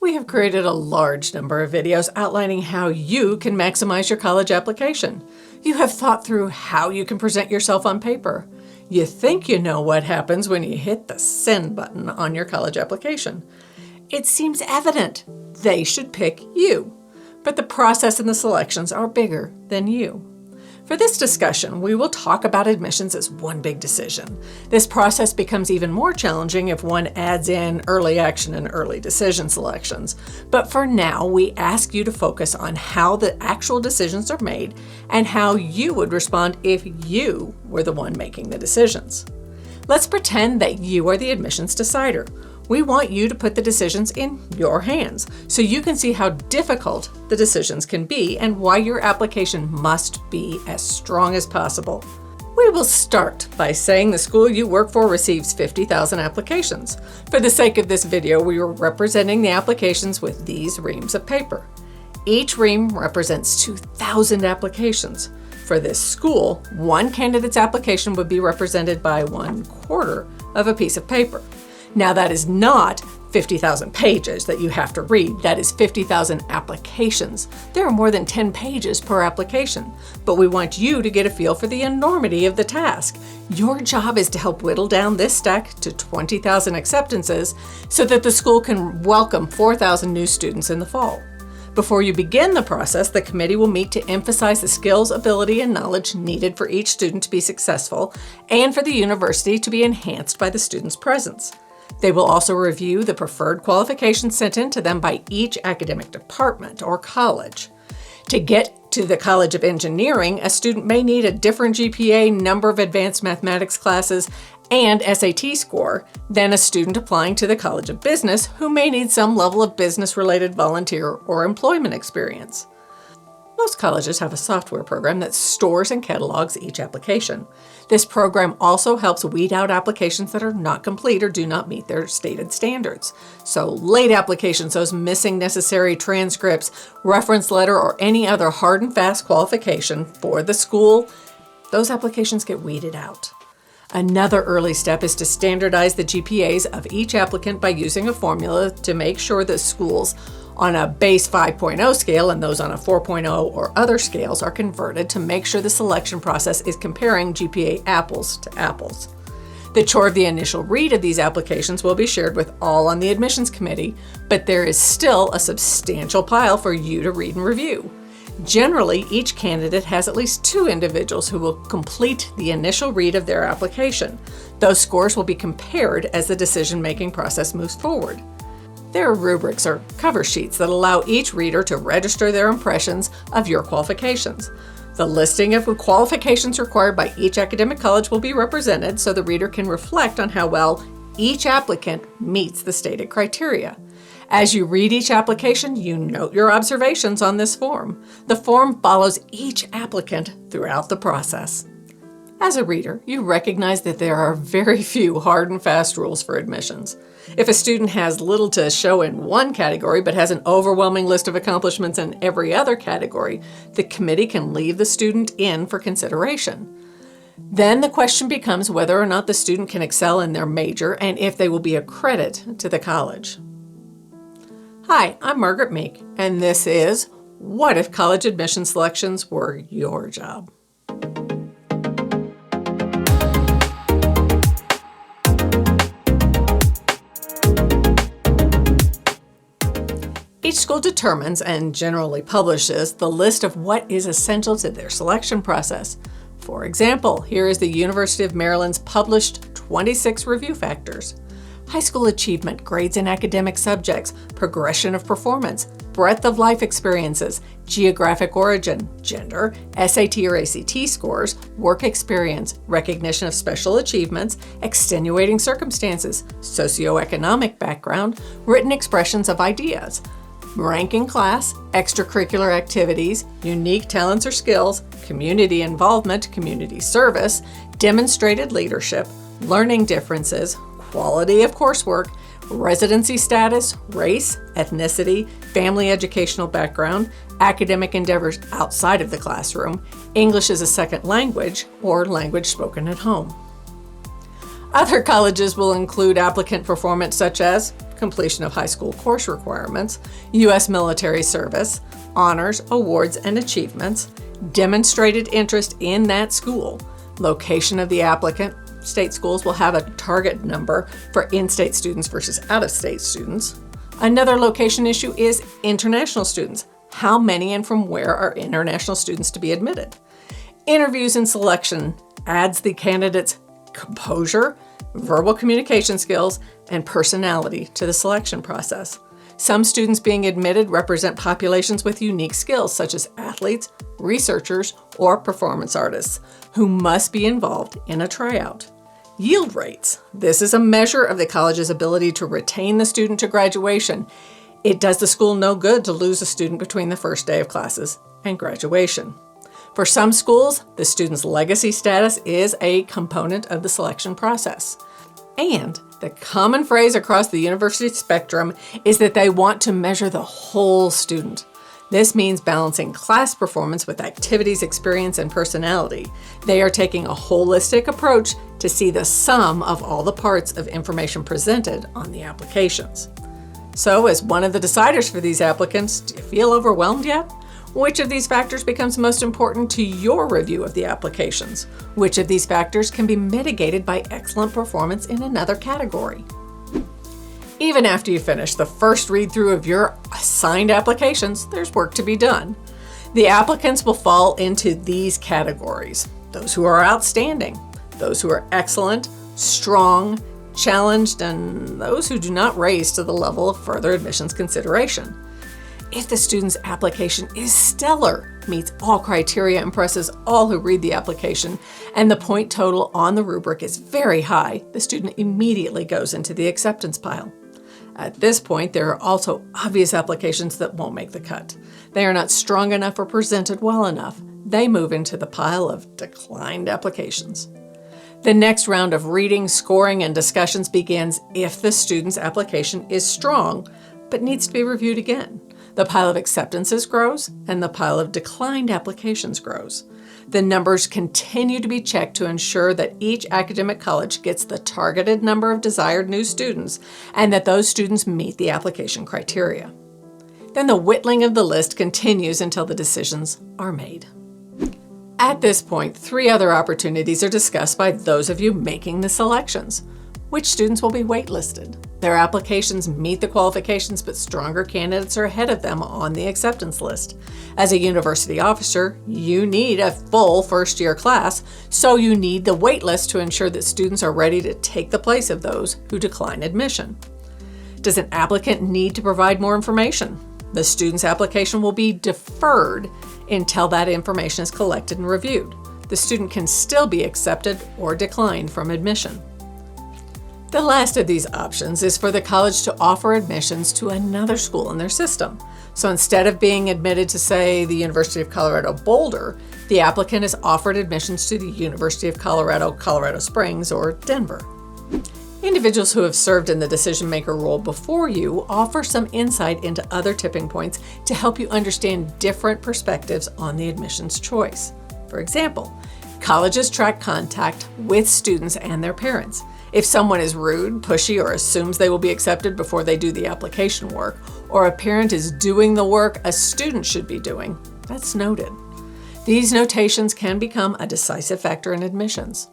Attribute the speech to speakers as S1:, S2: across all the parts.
S1: We have created a large number of videos outlining how you can maximize your college application. You have thought through how you can present yourself on paper. You think you know what happens when you hit the send button on your college application. It seems evident they should pick you, but the process and the selections are bigger than you. For this discussion, we will talk about admissions as one big decision. This process becomes even more challenging if one adds in early action and early decision selections. But for now, we ask you to focus on how the actual decisions are made and how you would respond if you were the one making the decisions. Let's pretend that you are the admissions decider. We want you to put the decisions in your hands so you can see how difficult the decisions can be and why your application must be as strong as possible. We will start by saying the school you work for receives 50,000 applications. For the sake of this video, we are representing the applications with these reams of paper. Each ream represents 2,000 applications. For this school, one candidate's application would be represented by 1/4 of a piece of paper. Now that is not 50,000 pages that you have to read. That is 50,000 applications. There are more than 10 pages per application, but we want you to get a feel for the enormity of the task. Your job is to help whittle down this stack to 20,000 acceptances so that the school can welcome 4,000 new students in the fall. Before you begin the process, the committee will meet to emphasize the skills, ability, and knowledge needed for each student to be successful and for the university to be enhanced by the student's presence. They will also review the preferred qualifications sent in to them by each academic department or college. To get to the College of Engineering, a student may need a different GPA, number of advanced mathematics classes, and SAT score than a student applying to the College of Business who may need some level of business-related volunteer or employment experience. Most colleges have a software program that stores and catalogs each application. This program also helps weed out applications that are not complete or do not meet their stated standards. So late applications, those missing necessary transcripts, reference letter, or any other hard and fast qualification for the school, those applications get weeded out. Another early step is to standardize the GPAs of each applicant by using a formula to make sure that schools on a base 5.0 scale and those on a 4.0 or other scales are converted to make sure the selection process is comparing GPA apples to apples. The chore of the initial read of these applications will be shared with all on the admissions committee, but there is still a substantial pile for you to read and review. Generally, each candidate has at least 2 individuals who will complete the initial read of their application. Those scores will be compared as the decision-making process moves forward. There are rubrics or cover sheets that allow each reader to register their impressions of your qualifications. The listing of the qualifications required by each academic college will be represented so the reader can reflect on how well each applicant meets the stated criteria. As you read each application, you note your observations on this form. The form follows each applicant throughout the process. As a reader, you recognize that there are very few hard and fast rules for admissions. If a student has little to show in one category but has an overwhelming list of accomplishments in every other category, the committee can leave the student in for consideration. Then the question becomes whether or not the student can excel in their major and if they will be a credit to the college. Hi, I'm Margaret Meek, and this is What If College Admission Selections Were Your Job? Each school determines and generally publishes the list of what is essential to their selection process. For example, here is the University of Maryland's published 26 review factors. High school achievement, grades in academic subjects, progression of performance, breadth of life experiences, geographic origin, gender, SAT or ACT scores, work experience, recognition of special achievements, extenuating circumstances, socioeconomic background, written expressions of ideas, ranking class, extracurricular activities, unique talents or skills, community involvement, community service, demonstrated leadership, learning differences, quality of coursework, residency status, race, ethnicity, family educational background, academic endeavors outside of the classroom, English as a second language, or language spoken at home. Other colleges will include applicant performance such as completion of high school course requirements, U.S. military service, honors, awards, and achievements, demonstrated interest in that school, location of the applicant. State schools will have a target number for in-state students versus out-of-state students. Another location issue is international students. How many and from where are international students to be admitted? Interviews and selection adds the candidate's composure, verbal communication skills, and personality to the selection process. Some students being admitted represent populations with unique skills, such as athletes, researchers, or performance artists, who must be involved in a tryout. Yield rates. This is a measure of the college's ability to retain the student to graduation. It does the school no good to lose a student between the first day of classes and graduation. For some schools, the student's legacy status is a component of the selection process. And the common phrase across the university spectrum is that they want to measure the whole student. This means balancing class performance with activities, experience, and personality. They are taking a holistic approach to see the sum of all the parts of information presented on the applications. So, as one of the deciders for these applicants, do you feel overwhelmed yet? Which of these factors becomes most important to your review of the applications? Which of these factors can be mitigated by excellent performance in another category? Even after you finish the first read-through of your assigned applications, there's work to be done. The applicants will fall into these categories: those who are outstanding, those who are excellent, strong, challenged, and those who do not raise to the level of further admissions consideration. If the student's application is stellar, meets all criteria, impresses all who read the application, and the point total on the rubric is very high, the student immediately goes into the acceptance pile. At this point, there are also obvious applications that won't make the cut. They are not strong enough or presented well enough. They move into the pile of declined applications. The next round of reading, scoring, and discussions begins if the student's application is strong, but needs to be reviewed again. The pile of acceptances grows, and the pile of declined applications grows. The numbers continue to be checked to ensure that each academic college gets the targeted number of desired new students, and that those students meet the application criteria. Then the whittling of the list continues until the decisions are made. At this point, 3 other opportunities are discussed by those of you making the selections. Which students will be waitlisted? Their applications meet the qualifications, but stronger candidates are ahead of them on the acceptance list. As a university officer, you need a full first-year class, so you need the waitlist to ensure that students are ready to take the place of those who decline admission. Does an applicant need to provide more information? The student's application will be deferred until that information is collected and reviewed. The student can still be accepted or declined from admission. The last of these options is for the college to offer admissions to another school in their system. So instead of being admitted to, say, the University of Colorado Boulder, the applicant is offered admissions to the University of Colorado, Colorado Springs, or Denver. Individuals who have served in the decision-maker role before you offer some insight into other tipping points to help you understand different perspectives on the admissions choice. For example, colleges track contact with students and their parents. If someone is rude, pushy, or assumes they will be accepted before they do the application work, or a parent is doing the work a student should be doing, that's noted. These notations can become a decisive factor in admissions.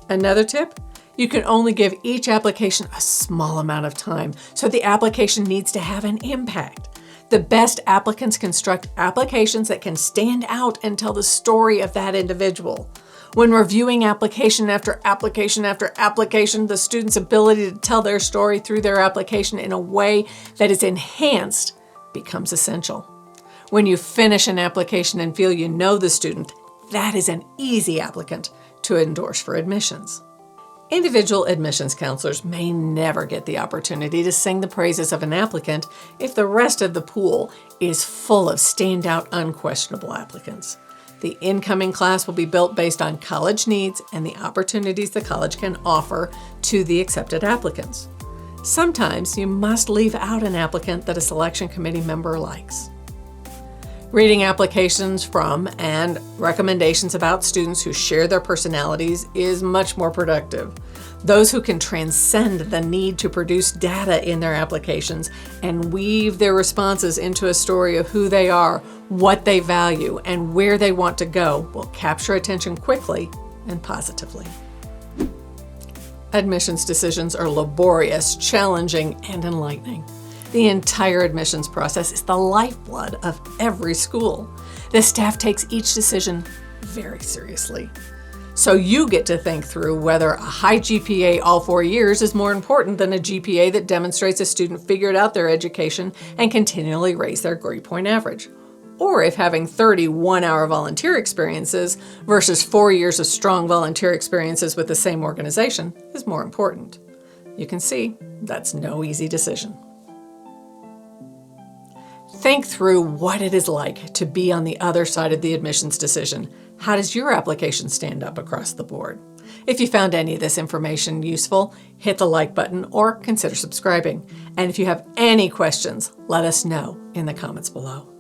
S1: Another tip: you can only give each application a small amount of time, so the application needs to have an impact. The best applicants construct applications that can stand out and tell the story of that individual. When reviewing application after application after application, the student's ability to tell their story through their application in a way that is enhanced becomes essential. When you finish an application and feel you know the student, that is an easy applicant to endorse for admissions. Individual admissions counselors may never get the opportunity to sing the praises of an applicant if the rest of the pool is full of standout, unquestionable applicants. The incoming class will be built based on college needs and the opportunities the college can offer to the accepted applicants. Sometimes you must leave out an applicant that a selection committee member likes. Reading applications from and recommendations about students who share their personalities is much more productive. Those who can transcend the need to produce data in their applications and weave their responses into a story of who they are, what they value, and where they want to go will capture attention quickly and positively. Admissions decisions are laborious, challenging, and enlightening. The entire admissions process is the lifeblood of every school. The staff takes each decision very seriously. So you get to think through whether a high GPA all 4 years is more important than a GPA that demonstrates a student figured out their education and continually raised their grade point average. Or if having 30 one-hour volunteer experiences versus 4 years of strong volunteer experiences with the same organization is more important. You can see that's no easy decision. Think through what it is like to be on the other side of the admissions decision. How does your application stand up across the board? If you found any of this information useful, hit the like button or consider subscribing. And if you have any questions, let us know in the comments below.